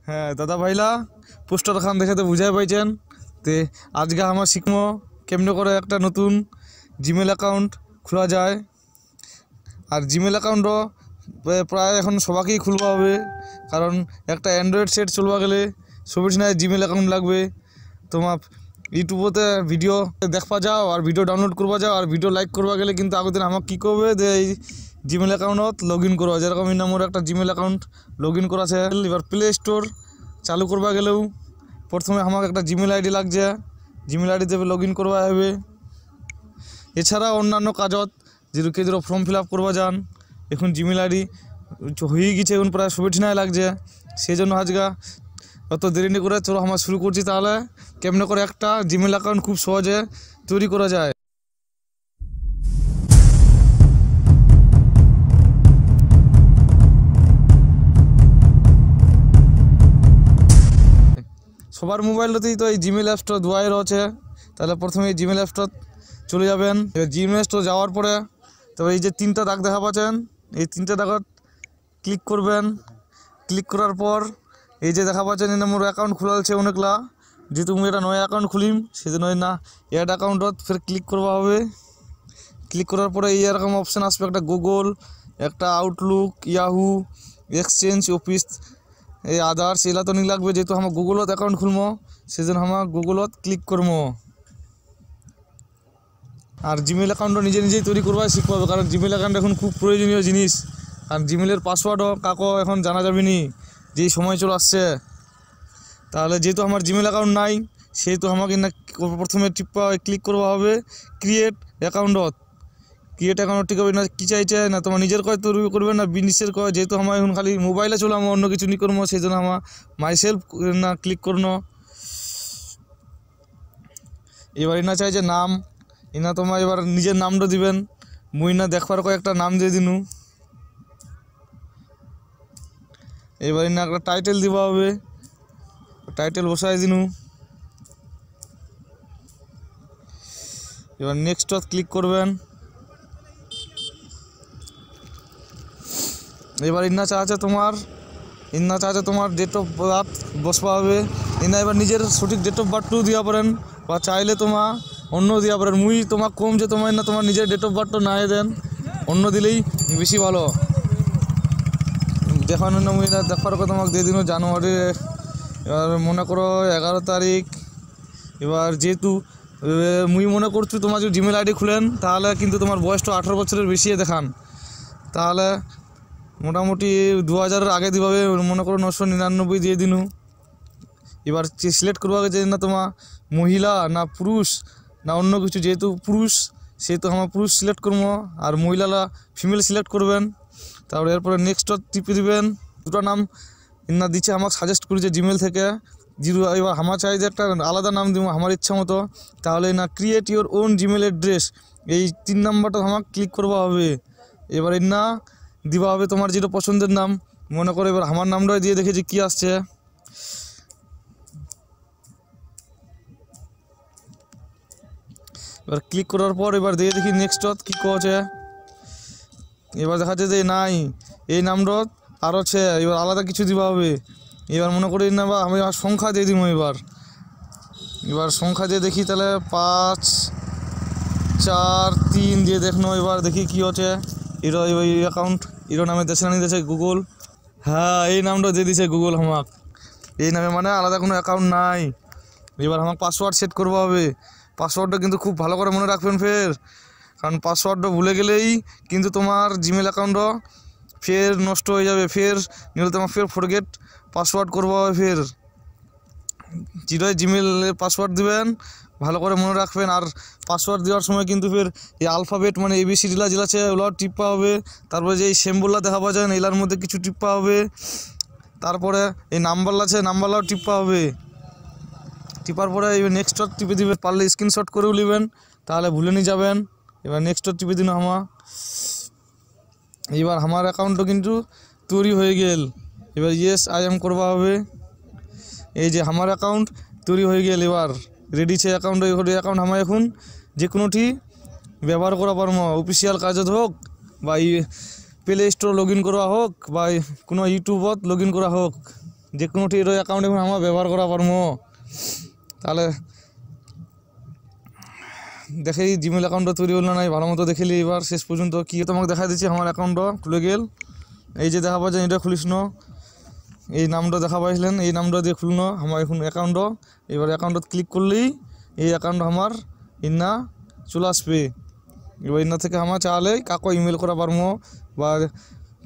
হ্যাঁ দাদা ভাইলা পোস্টার খান দেখে তো বুঝাই পাইছেন তে আজকে আমার শিখবো কেমনে করে একটা নতুন জিমেল অ্যাকাউন্ট খোলা যায়। আর জিমেল অ্যাকাউন্টও প্রায় এখন সবাইকেই খুলবা হবে, কারণ একটা অ্যান্ড্রয়েড সেট চলবা গেলে সবির নাই জিমেল অ্যাকাউন্ট লাগবে। তোমার ইউটিউবতে ভিডিও দেখবা যাও আর ভিডিও ডাউনলোড করবা যাও আর ভিডিও লাইক করবা গেলে কিন্তু আগের আমাকে কী করবে যে এই জিমেল অ্যাকাউন্টত লগ ইন করবা, যেরকম এই নামের একটা জিমেল অ্যাকাউন্ট লগ ইন করা আছে। এবার প্লে স্টোর চালু করবা গেলেও প্রথমে আমাকে একটা জিমেল আইডি লাগছে, জিমেল আইডি দেবে লগ ইন করবা হবে। এছাড়া অন্যান্য কাজত যেরকম ফর্ম ফিল আপ করবা যান, এখন জিমেল আইডি হয়ে গেছে, এখন প্রায় সুবিধাই লাগছে। সেই জন্য আজকে অত দেরি নি করে চলো আমরা শুরু করছি। তাহলে কেমনে করে একটা জিমেল অ্যাকাউন্ট খুব সহজে তৈরি করা যায়। সবার মোবাইলতেই তো এই জিমেল অ্যাপসটা দুয়াই রয়েছে। তাহলে প্রথমে এই জিমেল অ্যাপসটা চলে যাবেন। এবার জিমেল অ্যাপসটা যাওয়ার পরে তবে এই যে তিনটা দাগ দেখা পাচ্ছেন, এই তিনটা দাগত ক্লিক করবেন। ক্লিক করার পর এই যে দেখা পাচ্ছেন এই মোর অ্যাকাউন্ট খোলা আছে অনেকলা, যেহেতু আমি এটা নয়া অ্যাকাউন্ট খুলিম সেজন্য না অ্যাড অ্যাকাউন্টত ফের ক্লিক করবা হবে। ক্লিক করার পরে এই এরকম অপশান আসবে, একটা গুগল, একটা আউটলুক, ইয়াহু, এক্সচেঞ্জ অফিস, এই আদার্স এলা তো নি লাগবে। যেহেতু আমার গুগলত অ্যাকাউন্ট খুলবো সেজন্য আমার গুগলত ক্লিক করবো। আর জিমেল অ্যাকাউন্টও নিজে নিজেই তৈরি করবাই শিখতে হবে, কারণ জিমেল অ্যাকাউন্ট এখন খুব প্রয়োজনীয় জিনিস। আর জিমেলের পাসওয়ার্ডও কাকো এখন জানা যাবে নি, যেই সময় চলে আসছে। তাহলে যেহেতু আমার জিমেল অ্যাকাউন্ট নাই সেহেতু আমাকে না প্রথমে টিপা ক্লিক করবা হবে ক্রিয়েট অ্যাকাউন্টত। ক্রিয়েট অ্যাকাউন্ট ঠিক হবে না কী চাইছে না তোমার নিজের কয় তৈরি করবে না বিজনেসের কয়, যেহেতু আমার এখন খালি মোবাইলে চলো আমার অন্য কিছু নি করবো সেই জন্য আমার মাইসেলফ না ক্লিক করনো। এবার না চাইছে নাম, এনা তোমার এবার নিজের নামটা দিবেন। মুই না দেখবার কয়েকটা নাম দিয়ে দিনু। এবার না একটা টাইটেল দিবা হবে, টাইটেল বসাই দিনু। এবার নেক্সটত ক্লিক করবেন। এবার ইন্না চাচ্ছে তোমার ডেট অফ বার্থ বসবা হবে। ইন্না এবার নিজের সঠিক ডেট অফ বার্থটাও দিয়া পারেন, বা চাইলে তোমার অন্য দিয়া পারেন। মুই তোমার কম যে তোমার না তোমার নিজের ডেট অফ বার্থটা না দেন, অন্য দিলেই বেশি ভালো। দেখার জন্য মুই দেখার কথা তোমাকে দিয়ে দিন জানুয়ারি, এবার মনে করো 11 তারিখ। এবার যেহেতু মুই মনে করছি তোমার যদি জিমেল আইডি খুলেন তাহলে কিন্তু তোমার বয়সটা 18 বছরের বেশি দেখান, তাহলে মোটামুটি 2000-এর আগে দিভাবে মনে করো 999 দিয়ে দিনু। এবার সিলেক্ট করবা যে না তোমার মহিলা না পুরুষ না অন্য কিছু, যেহেতু পুরুষ সেহেতু আমার পুরুষ সিলেক্ট করবো, আর মহিলারা ফিমেল সিলেক্ট করবেন। তারপরে এরপরে নেক্সট টিপে দিবেন। দুটো নাম না দিচ্ছে আমাকে সাজেস্ট করেছে জিমেল থেকে জিরো। এবার আমার চাই যে একটা আলাদা নাম দিব আমার ইচ্ছা মতো, তাহলে না create your own Gmail address এই 3 নাম্বারটা আমাকে ক্লিক করবা হবে। এবার না দিবা হবে তোমার যেটা পছন্দের নাম। মনে করে এবার আমার নামটাই দিয়ে দেখেছি কি আসছে। এবার ক্লিক করার পর এবার দিয়ে দেখি নেক্সটত কী করছে। এবার দেখা যাচ্ছে যে নাই এই নামটা আরও আছে, এবার আলাদা কিছু দিবা হবে। এবার মনে করি না বা আমি সংখ্যা দিয়ে দিব। এবার সংখ্যা দিয়ে দেখি তাহলে 5 4 3 দিয়ে দেখনো। এবার দেখি কী হচ্ছে। এরা ওই অ্যাকাউন্ট এর নামে দেশে আনি দিয়েছে গুগল। হ্যাঁ এই নামটা দিয়ে দিছে গুগল আমাক, এই নামে মানে আলাদা কোনো অ্যাকাউন্ট নাই। এবার আমাকে পাসওয়ার্ড সেট করবো হবে। পাসওয়ার্ডটা কিন্তু খুব ভালো করে মনে রাখবেন ফের, কারণ পাসওয়ার্ডটা ভুলে গেলেই কিন্তু তোমার জিমেল অ্যাকাউন্টও ফের নষ্ট হয়ে যাবে। ফের নিলে তোমার ফের ফরগেট পাসওয়ার্ড করবো হবে। ফের যেটাই জিমেলের পাসওয়ার্ড দিবেন ভালো করে মনে রাখবেন। আর পাসওয়ার্ড দেওয়ার সময় কিন্তু ফের এই আলফাবেট মানে ABC যেগুলো আছে ওগুলো টিপা হবে। তারপরে যে এই সিম্বলটা দেখা পাওয়া যায় এলার মধ্যে কিছু টিপা হবে। তারপরে এই নাম্বার আছে নাম্বারটাও টিপা হবে। টিপার পরে এই নেক্সট টিপে দিবে, পারলে স্ক্রিনশট করেও নেবেন তাহলে ভুলে নিয়ে যাবেন। এবার নেক্সট টিপে দিন এবার আমার অ্যাকাউন্টও কিন্তু তৈরি হয়ে গেল। এবার ইয়েস আই এম করবা হবে। এই যে আমার অ্যাকাউন্ট তৈরি হয়ে গেল। এবার রেডি ছে অ্যাকাউন্ট। অ্যাকাউন্ট আমার এখন যে কোনোটি ব্যবহার করা পারবো, অফিসিয়াল কাজত হোক বা প্লে স্টোর লগ ইন করা হোক বা কোনো ইউটিউবত লগ ইন করা হোক, যে কোনোটি অ্যাকাউন্ট এখন আমরা ব্যবহার করা পারবো। তাহলে দেখে জিমেল অ্যাকাউন্টটা তৈরি হলো নাই ভালো মতো দেখিলি এবার শেষ পর্যন্ত কি তোমাকে দেখা দিচ্ছি। আমার অ্যাকাউন্টটা খুলে গেল, এই যে দেখা পাচ্ছেন এটা খুলিস না, এই নামটা দেখা পাইছিলেন, এই নামটা দিয়ে খুলনো আমার এখন অ্যাকাউন্ট। এবার অ্যাকাউন্টত ক্লিক করলেই এই অ্যাকাউন্ট আমার ইন্না চলে আসবে। এবার ইন্না থেকে আমার চাইলে কাকো ইমেল করা পারবো বা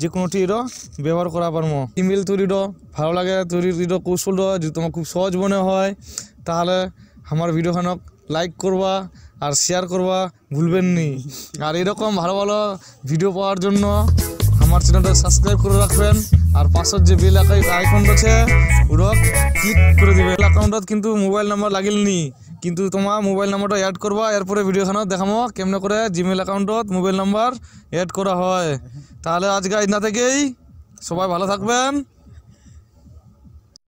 যে কোনোটিরও ব্যবহার করা পারবো। ইমেল তৈরিরও ভালো লাগে, তৈরির কৌশলটা যদি তোমার খুব সহজ মনে হয় তাহলে আমার ভিডিওখানক লাইক করবা আর শেয়ার করবা ভুলবেন নি। আর এরকম ভালো ভালো ভিডিও পাওয়ার জন্য আমার চ্যানেলটা সাবস্ক্রাইব করে রাখবেন আর পাশের যে বেল আইকন আছে ওটা ক্লিক করে দেবে। অ্যাকাউন্টত কিন্তু মোবাইল নাম্বার লাগিলনি, কিন্তু তোমার মোবাইল নাম্বারটা অ্যাড করবা, এরপরে ভিডিওখানে দেখাবো কেমনে করে জিমেল অ্যাকাউন্টত মোবাইল নাম্বার অ্যাড করা হয়। তাহলে আজকে না থেকেই সবাই ভালো থাকবেন।